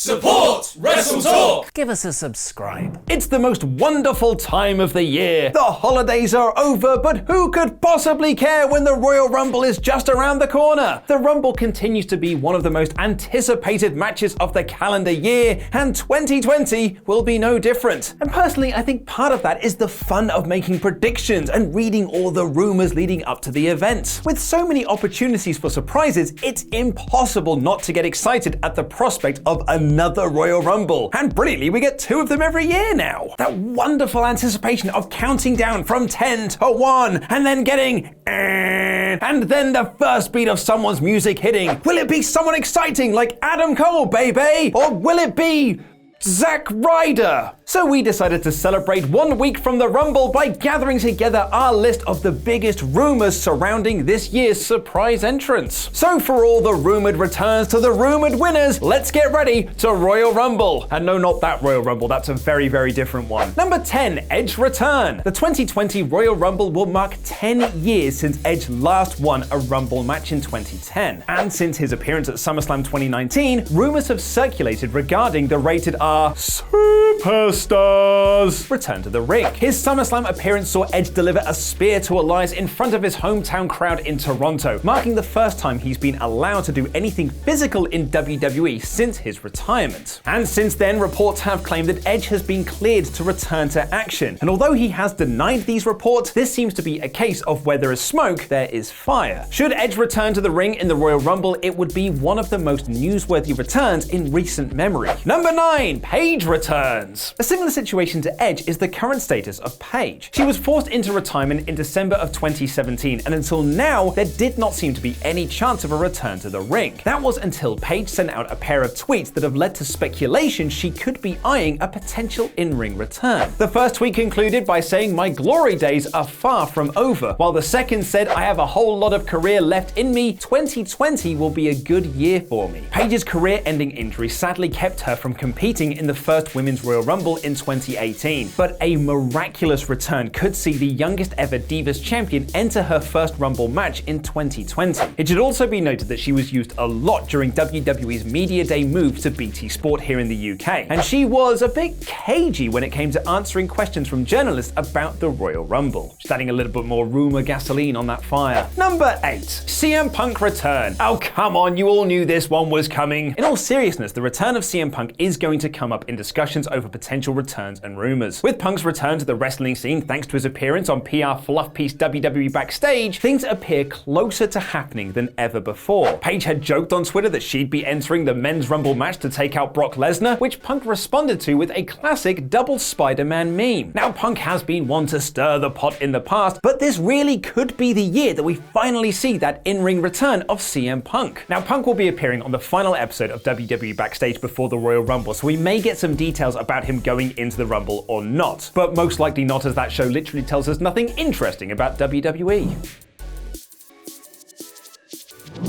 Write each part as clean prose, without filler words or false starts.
Support WrestleTalk! Give us a subscribe. It's the most wonderful time of the year. The holidays are over, but who could possibly care when the Royal Rumble is just around the corner? The Rumble continues to be one of the most anticipated matches of the calendar year, and 2020 will be no different. And personally, I think part of that is the fun of making predictions and reading all the rumors leading up to the event. With so many opportunities for surprises, it's impossible not to get excited at the prospect of another Royal Rumble. And brilliantly, we get 2 of them every year now. That wonderful anticipation of counting down from 10 to 1 and then getting and then the first beat of someone's music hitting. Will it be someone exciting like Adam Cole, baby? Or will it be Zack Ryder? So we decided to celebrate 1 week from the Rumble by gathering together our list of the biggest rumors surrounding this year's surprise entrance. So for all the rumored returns to the rumored winners, let's get ready to Royal Rumble. And no, not that Royal Rumble, that's a very, very different one. Number 10, Edge Return. The 2020 Royal Rumble will mark 10 years since Edge last won a Rumble match in 2010. And since his appearance at SummerSlam 2019, rumors have circulated regarding the rated R superstars return to the ring. His SummerSlam appearance saw Edge deliver a spear to Elias in front of his hometown crowd in Toronto, marking the first time he's been allowed to do anything physical in WWE since his retirement. And since then, reports have claimed that Edge has been cleared to return to action. And although he has denied these reports, this seems to be a case of where there is smoke, there is fire. Should Edge return to the ring in the Royal Rumble, it would be one of the most newsworthy returns in recent memory. Number 9, Paige returns. A similar situation to Edge is the current status of Paige. She was forced into retirement in December of 2017, and until now, there did not seem to be any chance of a return to the ring. That was until Paige sent out a pair of tweets that have led to speculation she could be eyeing a potential in-ring return. The first tweet concluded by saying, "My glory days are far from over," while the second said, "I have a whole lot of career left in me. 2020 will be a good year for me." Paige's career-ending injury sadly kept her from competing in the first Women's Royal Rumble in 2018, but a miraculous return could see the youngest ever Divas champion enter her first Rumble match in 2020. It should also be noted that she was used a lot during WWE's Media Day move to BT Sport here in the UK, and she was a bit cagey when it came to answering questions from journalists about the Royal Rumble. Just adding a little bit more rumor gasoline on that fire. Number 8, CM Punk return. Oh, come on, you all knew this one was coming. In all seriousness, the return of CM Punk is going to come up in discussions over potential returns and rumors. With Punk's return to the wrestling scene thanks to his appearance on PR fluff piece WWE Backstage, things appear closer to happening than ever before. Paige had joked on Twitter that she'd be entering the men's Rumble match to take out Brock Lesnar, which Punk responded to with a classic double Spider-Man meme. Now, Punk has been one to stir the pot in the past, but this really could be the year that we finally see that in-ring return of CM Punk. Now, Punk will be appearing on the final episode of WWE Backstage before the Royal Rumble, so we may get some details about him going into the Rumble or not, but most likely not, as that show literally tells us nothing interesting about WWE.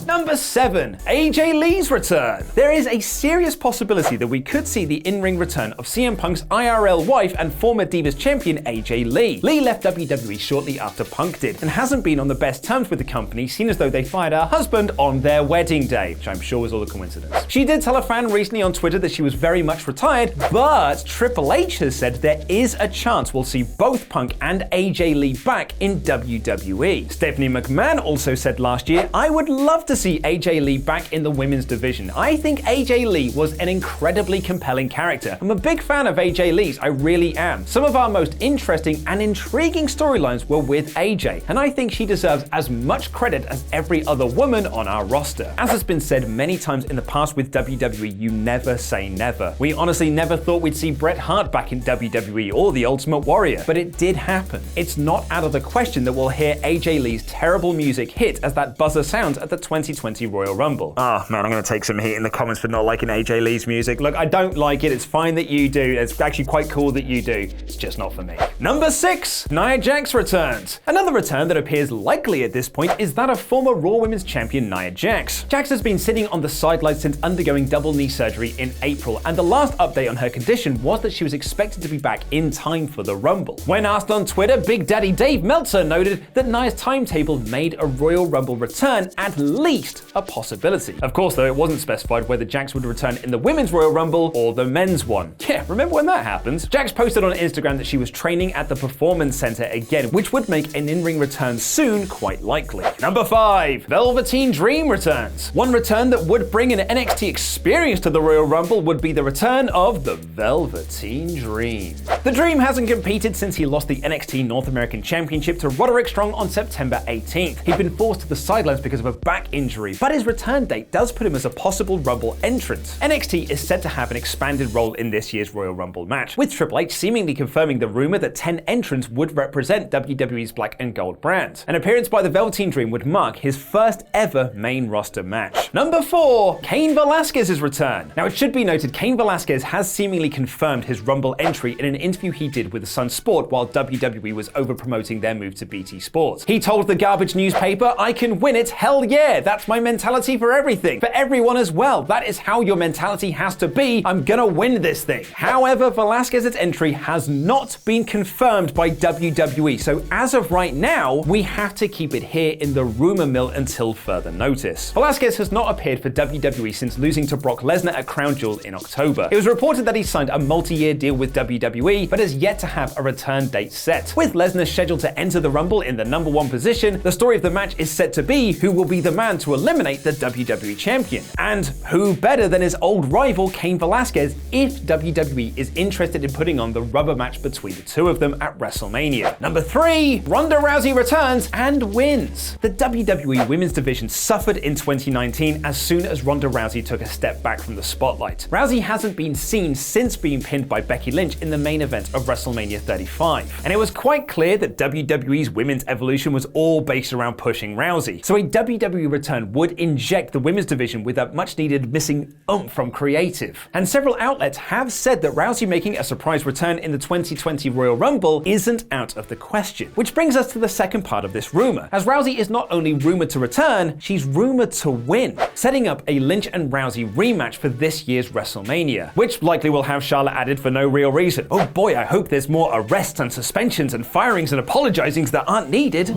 Number 7, AJ Lee's return. There is a serious possibility that we could see the in-ring return of CM Punk's IRL wife and former Divas champion AJ Lee. Lee left WWE shortly after Punk did and hasn't been on the best terms with the company, seen as though they fired her husband on their wedding day, which I'm sure was all a coincidence. She did tell a fan recently on Twitter that she was very much retired, but Triple H has said there is a chance we'll see both Punk and AJ Lee back in WWE. Stephanie McMahon also said last year, "I would love to see AJ Lee back in the women's division. I think AJ Lee was an incredibly compelling character. I'm a big fan of AJ Lee's, I really am. Some of our most interesting and intriguing storylines were with AJ, and I think she deserves as much credit as every other woman on our roster." As has been said many times in the past with WWE, you never say never. We honestly never thought we'd see Bret Hart back in WWE or The Ultimate Warrior, but it did happen. It's not out of the question that we'll hear AJ Lee's terrible music hit as that buzzer sounds at the 2020 Royal Rumble. Oh man, I'm going to take some heat in the comments for not liking AJ Lee's music. Look, I don't like it. It's fine that you do. It's actually quite cool that you do. It's just not for me. Number 6, Nia Jax returns. Another return that appears likely at this point is that of former Raw Women's Champion Nia Jax. Jax has been sitting on the sidelines since undergoing double knee surgery in April, and the last update on her condition was that she was expected to be back in time for the Rumble. When asked on Twitter, Big Daddy Dave Meltzer noted that Nia's timetable made a Royal Rumble return at least least a possibility. Of course, though, it wasn't specified whether Jax would return in the Women's Royal Rumble or the men's one. Yeah, remember when that happened? Jax posted on Instagram that she was training at the Performance Center again, which would make an in-ring return soon quite likely. Number 5. Velveteen Dream returns. One return that would bring an NXT experience to the Royal Rumble would be the return of the Velveteen Dream. The Dream hasn't competed since he lost the NXT North American Championship to Roderick Strong on September 18th. He'd been forced to the sidelines because of a back injury, but his return date does put him as a possible Rumble entrant. NXT is set to have an expanded role in this year's Royal Rumble match, with Triple H seemingly confirming the rumor that 10 entrants would represent WWE's Black and Gold brand. An appearance by the Velveteen Dream would mark his first ever main roster match. Number 4. Cain Velasquez's return. Now, it should be noted Cain Velasquez has seemingly confirmed his Rumble entry in an interview he did with The Sun Sport while WWE was over-promoting their move to BT Sports. He told the garbage newspaper, "I can win it, hell yeah, that's my mentality for everything, for everyone as well. That is how your mentality has to be. I'm gonna win this thing." However, Velasquez's entry has not been confirmed by WWE, so as of right now, we have to keep it here in the rumor mill until further notice. Velasquez has not appeared for WWE since losing to Brock Lesnar at Crown Jewel in October. It was reported that he signed a multi-year deal with WWE, but has yet to have a return date set. With Lesnar scheduled to enter the Rumble in the number 1 position, the story of the match is set to be who will be the man to eliminate the WWE champion. And who better than his old rival Cain Velasquez if WWE is interested in putting on the rubber match between the two of them at WrestleMania. Number 3. Ronda Rousey returns and wins. The WWE Women's Division suffered in 2019 as soon as Ronda Rousey took a step back from the spotlight. Rousey hasn't been seen since being pinned by Becky Lynch in the main event of WrestleMania 35. And it was quite clear that WWE's women's evolution was all based around pushing Rousey. So a WWE return would inject the women's division with a much needed missing oomph from creative. And several outlets have said that Rousey making a surprise return in the 2020 Royal Rumble isn't out of the question. Which brings us to the second part of this rumor, as Rousey is not only rumored to return, she's rumored to win, setting up a Lynch and Rousey rematch for this year's WrestleMania, which likely will have Charlotte added for no real reason. Oh boy, I hope there's more arrests and suspensions and firings and apologizings that aren't needed.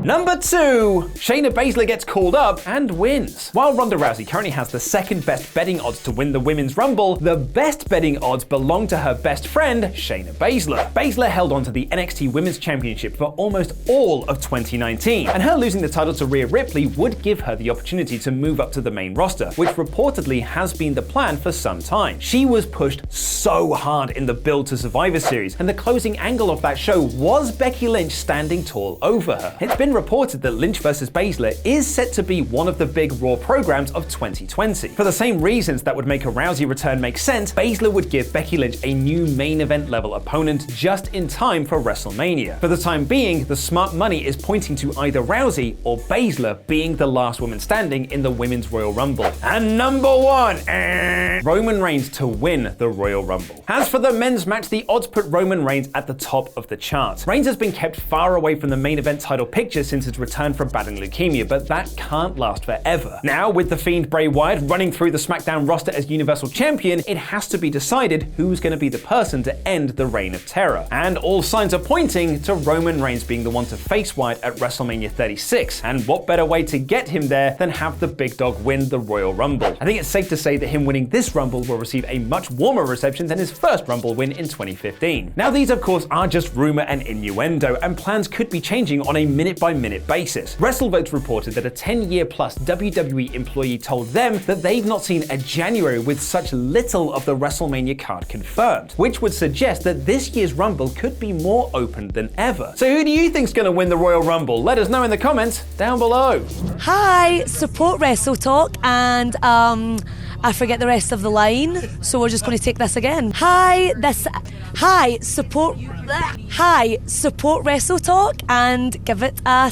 Number 2. Shayna Baszler gets called up and wins. While Ronda Rousey currently has the second best betting odds to win the Women's Rumble, the best betting odds belong to her best friend, Shayna Baszler. Baszler held on to the NXT Women's Championship for almost all of 2019, and her losing the title to Rhea Ripley would give her the opportunity to move up to the main roster, which reportedly has been the plan for some time. She was pushed so hard in the build to Survivor Series, and the closing angle of that show was Becky Lynch standing tall over her. It's been reported that Lynch vs. Baszler is set to be one of the big Raw programs of 2020. For the same reasons that would make a Rousey return make sense, Baszler would give Becky Lynch a new main event level opponent just in time for WrestleMania. For the time being, the smart money is pointing to either Rousey or Baszler being the last woman standing in the Women's Royal Rumble. And number 1, Roman Reigns to win the Royal Rumble. As for the men's match, the odds put Roman Reigns at the top of the chart. Reigns has been kept far away from the main event title picture since his return from battling leukemia, but that can't last forever. Now, with the Fiend Bray Wyatt running through the SmackDown roster as Universal Champion, it has to be decided who's going to be the person to end the Reign of Terror. And all signs are pointing to Roman Reigns being the one to face Wyatt at WrestleMania 36. And what better way to get him there than have the big dog win the Royal Rumble? I think it's safe to say that him winning this Rumble will receive a much warmer reception than his first Rumble win in 2015. Now, these of course are just rumor and innuendo, and plans could be changing on a minute-by-minute basis. WrestleVotes reported that a 10-year-plus WWE employee told them that they've not seen a January with such little of the WrestleMania card confirmed, which would suggest that this year's Rumble could be more open than ever. So who do you think's going to win the Royal Rumble? Let us know in the comments down below. Hi, support WrestleTalk, and I forget the rest of the line, so we're just going to take this again. Hi, support WrestleTalk and give it a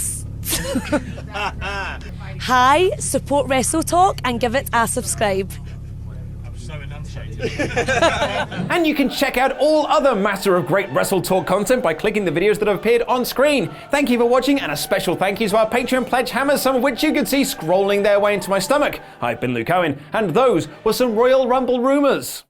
Hi, support WrestleTalk and give it a subscribe. So enunciated. And you can check out all other Master of Great WrestleTalk content by clicking the videos that have appeared on screen. Thank you for watching, and a special thank you to our Patreon pledge hammers, some of which you can see scrolling their way into my stomach. I've been Luke Owen, and those were some Royal Rumble rumours.